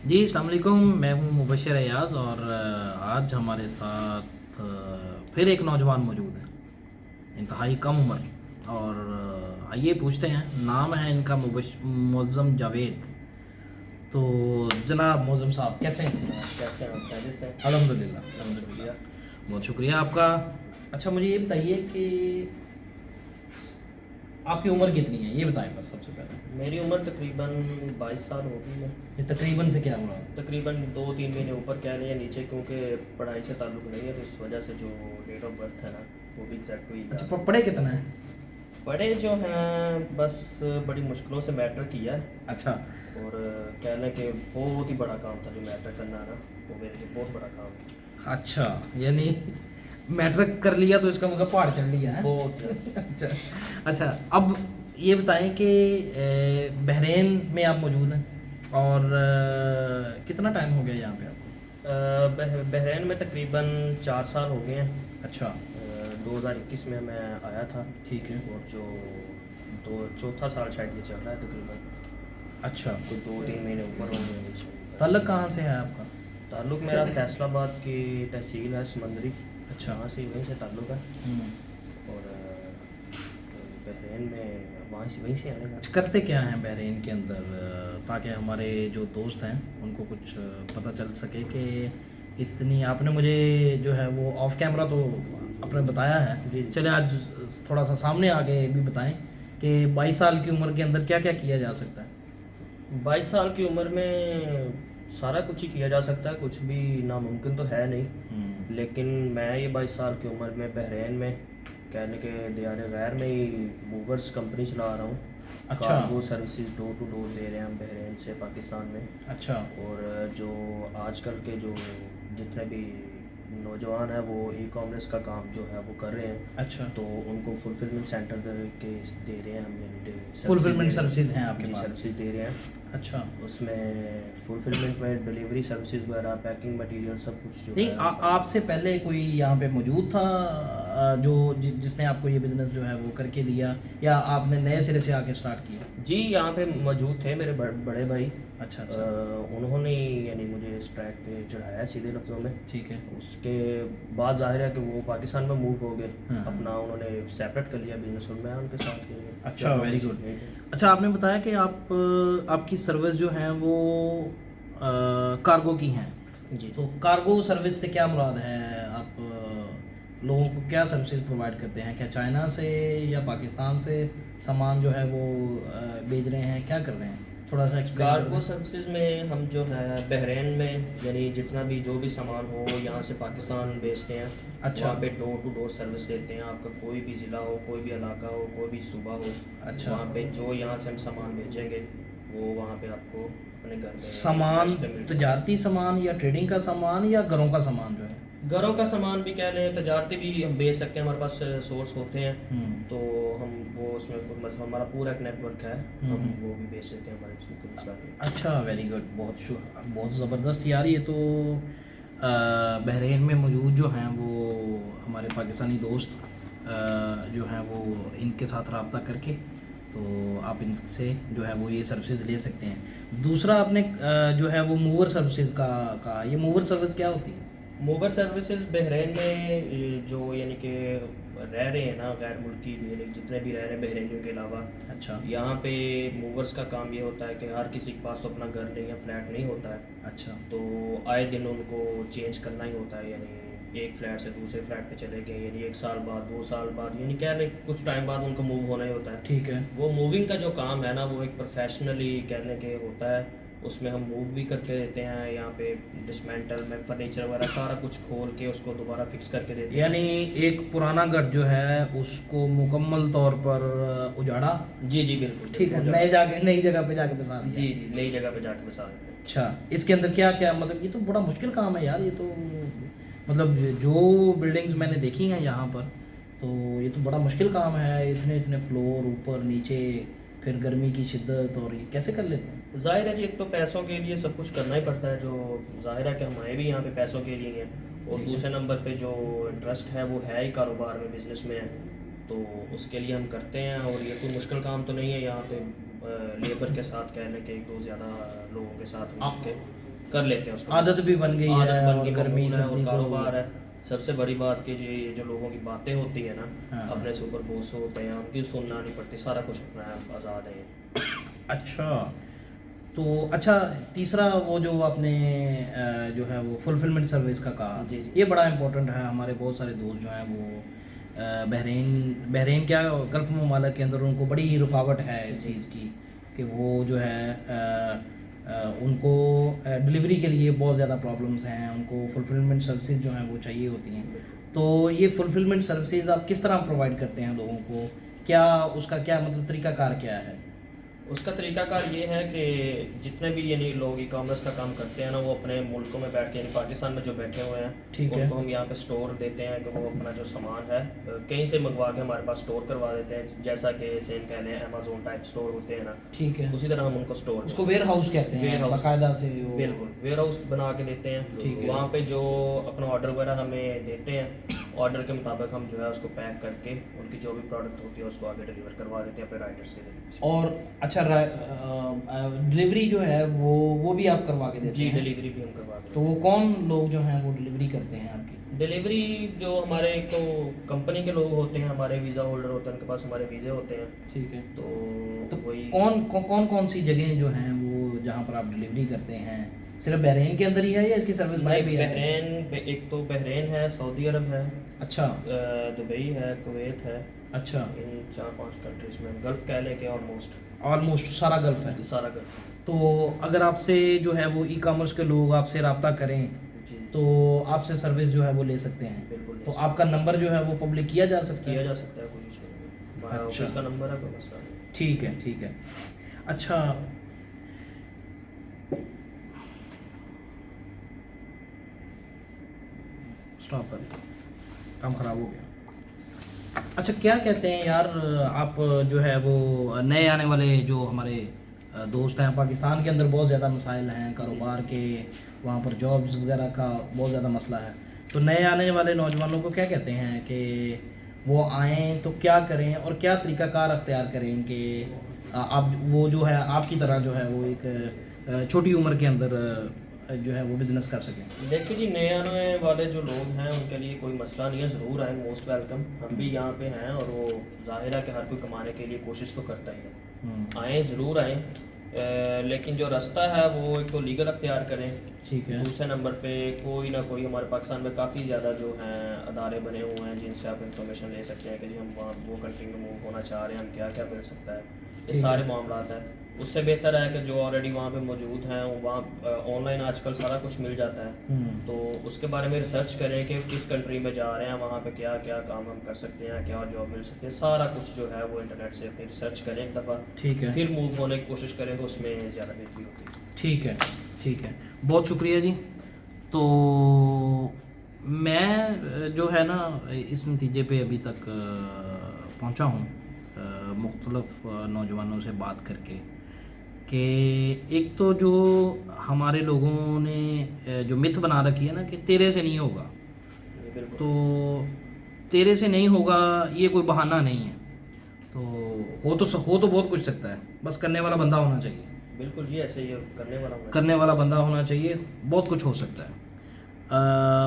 جی السلام علیکم، میں ہوں مبشر ایاز اور آج ہمارے ساتھ پھر ایک نوجوان موجود ہے، انتہائی کم عمر اور آئیے پوچھتے ہیں، نام ہے ان کا معظم جاوید۔ تو جناب معظم صاحب کیسے ہیں؟ کیسے ہیں؟ خیریت سے؟ الحمد للہ الحمد شکریہ۔ للہ، بہت شکریہ آپ کا۔ اچھا مجھے یہ بتائیے کہ آپ کی عمر کتنی ہے، یہ بتائیں بس سب سے پہلے۔ میری عمر تقریباً 22 سال ہوگی ہے۔ یہ تقریباً سے کیا ہوا؟ تقریباً 2-3 مہینے اوپر کہہ لیں یا نیچے، کیونکہ پڑھائی سے تعلق نہیں ہے، تو اس وجہ سے جو ڈیٹ آف برتھ ہے نا وہ بھی ایگزیکٹ ہوئی۔ اچھا پڑھے کتنا ہے؟ پڑھے جو ہیں بس بڑی مشکلوں سے میٹر کیا ہے، اچھا اور کہہ لیں کہ بہت ہی بڑا کام تھا جو میٹر کرنا ہے نا، وہ میرے لیے بہت بڑا کام تھا۔ اچھا یعنی میٹرک کر لیا تو اس کا مطلب پہاڑ چڑھ لیا ہے؟ بہت اچھا اچھا، اب یہ بتائیں کہ بحرین میں آپ موجود ہیں اور کتنا ٹائم ہو گیا یہاں پہ آپ کو؟ بحرین میں تقریباً 4 سال ہو گئے ہیں۔ اچھا 2021 میں آیا تھا، ٹھیک ہے، اور جو چوتھا سال شاید یہ چل رہا ہے تقریباً، اچھا کوئی 2-3 مہینے اوپر ہو گئے نیچے۔ تعلق کہاں سے ہے آپ کا؟ تعلق میرا فیصل آباد کی تحصیل ہے سمندری، اچھا وہاں سے وہیں سے تعلق ہے، ہوں، اور بحرین میں وہیں سے آنے گا۔ اچھا کرتے کیا ہیں بحرین کے اندر، تاکہ ہمارے جو دوست ہیں ان کو کچھ پتہ چل سکے کہ اتنی آپ نے مجھے جو ہے وہ آف کیمرہ تو آپ نے بتایا ہے، جی چلے آج تھوڑا سا سامنے آگے بھی بتائیں کہ 22 سال کی عمر کے اندر کیا کیا کیا جا سکتا ہے؟ 22 سال کی عمر میں سارا کچھ ہی کیا جا سکتا ہے، کچھ بھی ناممکن تو ہے نہیں، لیکن میں یہ 22 سال کی عمر میں بحرین میں کہنے کے دیار غیر میں ہی موورس کمپنی چلا رہا ہوں۔ اچھا cargo services door to door دے رہے ہیں ہم بحرین سے پاکستان میں، اچھا اور جو آج کل کے جو جتنے بھی نوجوان ہیں وہ ای کامرس کا کام جو ہے وہ کر رہے ہیں، اچھا تو ان کو فلفلمنٹ سینٹر کے دے رہے ہیں ہم، یعنی فلفلمنٹ سروسز ہیں آپ کے جی پاس؟ سروسز دے رہے ہیں، اچھا اس میں فلفلمنٹ میں ڈلیوری سروسز وغیرہ، پیکنگ مٹیریل سب کچھ جو نہیں آپ سے پہلے کوئی یہاں پہ موجود تھا جو جس نے آپ کو یہ بزنس جو ہے وہ کر کے دیا، یا آپ نے نئے سرے سے آ کے اسٹارٹ کیا؟ جی یہاں پہ موجود تھے میرے بڑے بھائی، اچھا اچھا انہوں نے یعنی مجھے اس ٹریک پہ چڑھایا سیدھے لفظوں میں۔ ٹھیک ہے، اس کے بعد ظاہر ہے کہ وہ پاکستان میں موو ہو گئے، ہاں۔ اپنا انہوں نے سیپریٹ کر لیا بزنس، اور میں ان کے ساتھ ہی ہوں۔ اچھا ویری گڈ۔ اچھا آپ نے بتایا کہ آپ کی سروس جو ہیں وہ کارگو کی ہیں، جی تو کارگو سروس سے کیا مراد ہے؟ آپ لوگوں کو کیا سروسز پرووائڈ کرتے ہیں؟ کیا چائنا سے یا پاکستان سے سامان جو ہے وہ بھیج رہے ہیں، کیا کر رہے ہیں؟ تھوڑا سا ایکسپلین کارگو سروسز میں ہم جو ہے بحرین میں یعنی جتنا بھی جو بھی سامان ہو یہاں سے پاکستان بیچتے ہیں۔ اچھا وہاں پہ ڈور ٹو ڈور سروس دیتے ہیں، آپ کا کوئی بھی ضلع ہو، کوئی بھی علاقہ ہو، کوئی بھی صوبہ ہو، اچھا وہاں پہ جو یہاں سے ہم سامان بھیجیں گے وہ وہاں پہ آپ کو اپنے گھر میں سامان ایڈریس پہ مل جائے گا۔ تجارتی سامان یا ٹریڈنگ کا سامان یا گھروں کا سامان جو ہے؟ گھروں کا سامان بھی کہہ لیں، تجارتی بھی ہم بیچ سکتے ہیں، ہمارے پاس سورس ہوتے ہیں، تو ہم وہ اس میں ہمارا پورا ایک نیٹ ورک ہے، ہم وہ بھی بیچ سکتے ہیں، ہمارے اس میں کوئی مسئلہ نہیں۔ اچھا ویری گڈ، بہت زبردست یار۔ یہ تو بحرین میں موجود جو ہیں وہ ہمارے پاکستانی دوست جو ہیں وہ ان کے ساتھ رابطہ کر کے تو آپ ان سے جو ہے وہ یہ سروسز لے سکتے ہیں۔ دوسرا آپ نے جو ہے وہ موور سروسز کا کہا، یہ موور سروس کیا ہوتی ہے؟ موور سروسز بحرین میں جو یعنی کہ رہ رہے ہیں نا غیر ملکی، یعنی جتنے بھی رہ رہے ہیں بحرینیوں کے علاوہ، اچھا یہاں پہ موورس کا کام یہ ہوتا ہے کہ ہر کسی کے پاس تو اپنا گھر نہیں یا فلیٹ نہیں ہوتا ہے، اچھا تو آئے دن ان کو چینج کرنا ہی ہوتا ہے، یعنی ایک فلیٹ سے دوسرے فلیٹ پہ چلے گئے، یعنی 1 سال بعد 2 سال بعد، یعنی کہہ لیں کچھ ٹائم بعد ان کو موو ہونا ہی ہوتا ہے۔ ٹھیک ہے، وہ موونگ کا جو کام ہے نا وہ ایک پروفیشنلی کہہ لیں کہ ہوتا ہے، اس میں ہم موو بھی کر کے دیتے ہیں، یہاں پہ ڈسمینٹل میں فرنیچر وغیرہ سارا کچھ کھول کے اس کو دوبارہ فکس کر کے دیتے ہیں۔ یعنی ایک پرانا گھر جو ہے اس کو مکمل طور پر اجاڑا، جی جی بالکل ٹھیک ہے، نئی جگہ پہ جا کے بسا دیا۔ جی جی نئی جگہ پہ جا کے بسا دیتے ہیں۔ اچھا اس کے اندر کیا کیا، مطلب یہ تو بڑا مشکل کام ہے یار، یہ تو مطلب جو بلڈنگز میں نے دیکھی ہیں یہاں پر تو یہ تو بڑا مشکل کام ہے، اتنے فلور اوپر نیچے، پھر گرمی کی شدت، اور یہ کیسے کر لیتے ہیں؟ ظاہر ہے جی، ایک تو پیسوں کے لیے سب کچھ کرنا ہی پڑتا ہے، جو ظاہر ہے کہ ہمارے بھی یہاں پہ پیسوں کے لیے ہیں، اور دوسرے نمبر پہ جو انٹرسٹ ہے وہ ہے ہی کاروبار میں، بزنس میں ہے، تو اس کے لیے ہم کرتے ہیں، اور یہ کوئی مشکل کام تو نہیں ہے یہاں پہ لیبر کے ساتھ کہنے کے 1-2 زیادہ لوگوں کے ساتھ مل کے۔ کر لیتے ہیں اس کو. عادت بھی بن گئی ہے عادت بن اور گئی، گرمی معمول ہے اور سردی کو کاروبار ہے. سب سے بڑی بات کہ یہ جو لوگوں کی باتیں ہوتی ہیں نا ہاں. اپنے سے اوپر بوس ہوتے ہیں ان کی سننا نہیں پڑتی، سارا کچھ اپنا ہے، آزاد ہے. اچھا تو اچھا تیسرا وہ جو آپ نے جو ہے وہ فلفلمنٹ سروس کا کہا، جی جی. یہ بڑا امپورٹنٹ ہے. ہمارے بہت سارے دوست جو ہیں وہ بحرین کیا گلف ممالک کے اندر ان کو بڑی رکاوٹ ہے اس چیز کی کہ وہ جو ہے ان کو ڈلیوری کے لیے بہت زیادہ پرابلمس ہیں، ان کو فلفلمنٹ سروسز جو ہیں وہ چاہیے ہوتی ہیں. تو یہ فلفلمنٹ سروسز آپ کس طرح پرووائڈ کرتے ہیں لوگوں کو؟ کیا اس کا کیا مطلب طریقہ کار کیا ہے؟ اس کا طریقہ کار یہ ہے کہ جتنے بھی یعنی لوگ ای کامرس کا کام کرتے ہیں نا وہ اپنے ملکوں میں بیٹھ کے یعنی پاکستان میں جو بیٹھے ہوئے ہیں ان کو ہم یہاں پہ سٹور دیتے ہیں کہ وہ اپنا جو سامان ہے کہیں سے منگوا کے ہمارے پاس سٹور کروا دیتے ہیں، جیسا کہ سیم کہہ لیں امیزون ٹائپ سٹور ہوتے ہیں نا، ٹھیک ہے، اسی طرح ہم ان کو سٹور، اس کو ویئر ہاؤس کہتے ہیں باقاعدہ سے. بالکل ویئر ہاؤس بنا کے دیتے ہیں. وہاں پہ جو اپنا آرڈر وغیرہ ہمیں دیتے ہیں، آرڈر کے مطابق ہم جو ہے اس کو پیک کر کے ان کی جو بھی پروڈکٹ ہوتی ہے اس کو آگے ڈلیور کروا دیتے ہیں اپنے رائڈرس کے ذریعے. اور اچھا ڈلیوری جو ہے وہ بھی آپ کروا کے دیتے ہیں؟ جی ڈلیوری بھی ہم کروا دیتے ہیں. تو وہ کون لوگ جو ہیں وہ ڈلیوری کرتے ہیں آپ کی؟ ڈلیوری جو ہمارے ایک تو کمپنی کے لوگ ہوتے ہیں، ہمارے ویزا ہولڈر ہوتے ہیں، ان کے پاس ہمارے ویزے ہوتے ہیں. ٹھیک ہے. تو وہی کون سی جگہیں جو ہیں وہ جہاں پر آپ ڈلیوری کرتے ہیں؟ صرف بحرین کے اندر ہی ہے یا اس کی سروس بائی بھی ہے؟ بحرین، ایک تو بحرین ہے، سعودی عرب ہے، اچھا، دبئی ہے، کویت ہے. اچھا، ان 4-5 کنٹریز میں گلف کہہ لیں کہ آلموسٹ سارا گلف ہے. سارا گلف. تو اگر آپ سے جو ہے وہ ای کامرس کے لوگ آپ سے رابطہ کریں تو آپ سے سروس جو ہے وہ لے سکتے ہیں؟ بالکل. تو آپ کا نمبر جو ہے وہ پبلک کیا جا سکتا ہے؟ کیا جا سکتا ہے، کوئی ایشو نہیں. ہمارا آفس کا نمبر ہے، کوئی مسئلہ نہیں. ٹھیک ہے، ٹھیک ہے. اچھا اسٹاپ کر، کام خراب ہو گیا. اچھا کیا کہتے ہیں یار آپ جو ہے وہ نئے آنے والے جو ہمارے دوست ہیں، پاکستان کے اندر بہت زیادہ مسائل ہیں کاروبار کے، وہاں پر جابز وغیرہ کا بہت زیادہ مسئلہ ہے، تو نئے آنے والے نوجوانوں کو کیا کہتے ہیں کہ وہ آئیں تو کیا کریں اور کیا طریقہ کار اختیار کریں کہ آپ وہ جو ہے آپ کی طرح جو ہے وہ ایک چھوٹی عمر کے اندر جو ہے وہ بزنس کر سکیں؟ دیکھیے جی، نئے آنے والے جو لوگ ہیں ان کے لیے کوئی مسئلہ نہیں ہے، ضرور آئیں، موسٹ ویلکم. ہم بھی یہاں پہ ہیں اور وہ ظاہر ہے کہ ہر کوئی کمانے کے لیے کوشش تو کرتا ہی ہے. آئیں، ضرور آئیں، لیکن جو راستہ ہے وہ ایک تو لیگل اختیار کریں. ٹھیک ہے. دوسرے نمبر پہ کوئی نہ کوئی ہمارے پاکستان میں کافی زیادہ جو ہیں ادارے بنے ہوئے ہیں جن سے آپ انفارمیشن لے سکتے ہیں کہ جی ہم وہاں وہ کنٹری میں موو ہونا چاہ رہے ہیں، ہم کیا کیا مل سکتا ہے، یہ سارے معاملات ہیں. اس سے بہتر ہے کہ جو آلریڈی وہاں پہ موجود ہیں وہاں آن لائن آج کل سارا کچھ مل جاتا ہے، تو اس کے بارے میں ریسرچ کریں کہ کس کنٹری میں جا رہے ہیں، وہاں پہ کیا کیا کام ہم کر سکتے ہیں، کیا جاب مل سکتی ہے، سارا کچھ جو ہے وہ انٹرنیٹ سے اپنی ریسرچ کریں ایک دفعہ. ٹھیک ہے. پھر موو ہونے کی کوشش کریں تو اس میں زیادہ بہتری ہوتی ہے. ٹھیک ہے، ٹھیک ہے، بہت شکریہ جی. تو میں جو ہے نا اس نتیجے پہ ابھی تک پہنچا ہوں مختلف نوجوانوں سے بات کر کے کہ ایک تو جو ہمارے لوگوں نے جو متھ بنا رکھی ہے نا کہ تیرے سے نہیں ہوگا، تو تیرے سے نہیں ہوگا یہ کوئی بہانہ نہیں ہے. تو ہو تو بہت کچھ سکتا ہے، بس کرنے والا بندہ ہونا چاہیے. بالکل جی، ایسے ہی کرنے والا بندہ ہونا چاہیے، بہت کچھ ہو سکتا ہے.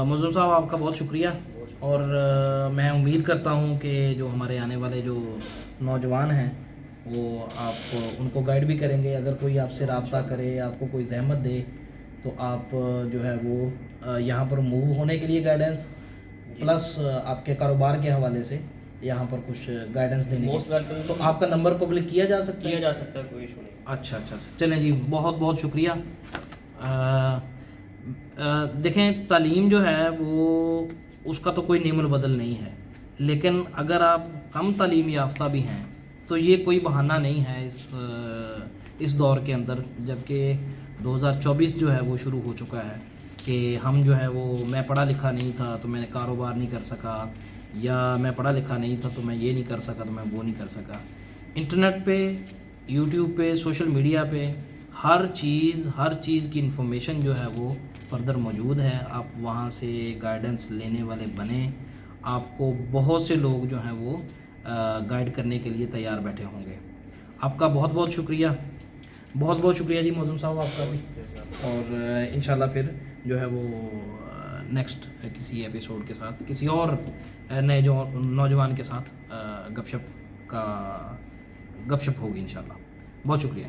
مظلوم صاحب آپ کا بہت شکریہ، اور میں امید کرتا ہوں کہ جو ہمارے آنے والے جو نوجوان ہیں وہ آپ ان کو گائیڈ بھی کریں گے. اگر کوئی آپ سے رابطہ کرے، آپ کو کوئی زحمت دے تو آپ جو ہے وہ یہاں پر موو ہونے کے لیے گائیڈنس پلس آپ کے کاروبار کے حوالے سے یہاں پر کچھ گائیڈنس دینے موسٹ ویلکم. تو آپ کا نمبر پبلک کیا جا سکتا ہے؟ کیا جا سکتا ہے، کوئی ایشو نہیں. اچھا اچھا، چلیں جی، بہت بہت شکریہ. دیکھیں تعلیم جو ہے وہ اس کا تو کوئی نعم البدل نہیں ہے، لیکن اگر آپ کم تعلیم یافتہ بھی ہیں تو یہ کوئی بہانہ نہیں ہے اس دور کے اندر، جبکہ 2024 جو ہے وہ شروع ہو چکا ہے کہ ہم جو ہے وہ میں پڑھا لکھا نہیں تھا تو میں نے کاروبار نہیں کر سکا، یا میں پڑھا لکھا نہیں تھا تو میں یہ نہیں کر سکا تو میں وہ نہیں کر سکا. انٹرنیٹ پہ، یوٹیوب پہ، سوشل میڈیا پہ ہر چیز کی انفارمیشن جو ہے وہ فردر موجود ہے. آپ وہاں سے گائیڈنس لینے والے بنیں، آپ کو بہت سے لوگ جو ہیں وہ گائیڈ کرنے کے لیے تیار بیٹھے ہوں گے. آپ کا بہت بہت شکریہ. بہت بہت شکریہ جی معظم صاحب آپ کا بھی، اور انشاءاللہ پھر جو ہے وہ نیکسٹ کسی ایپیسوڈ کے ساتھ کسی اور نئے جو نوجوان کے ساتھ گپ شپ ہوگی انشاءاللہ. بہت شکریہ.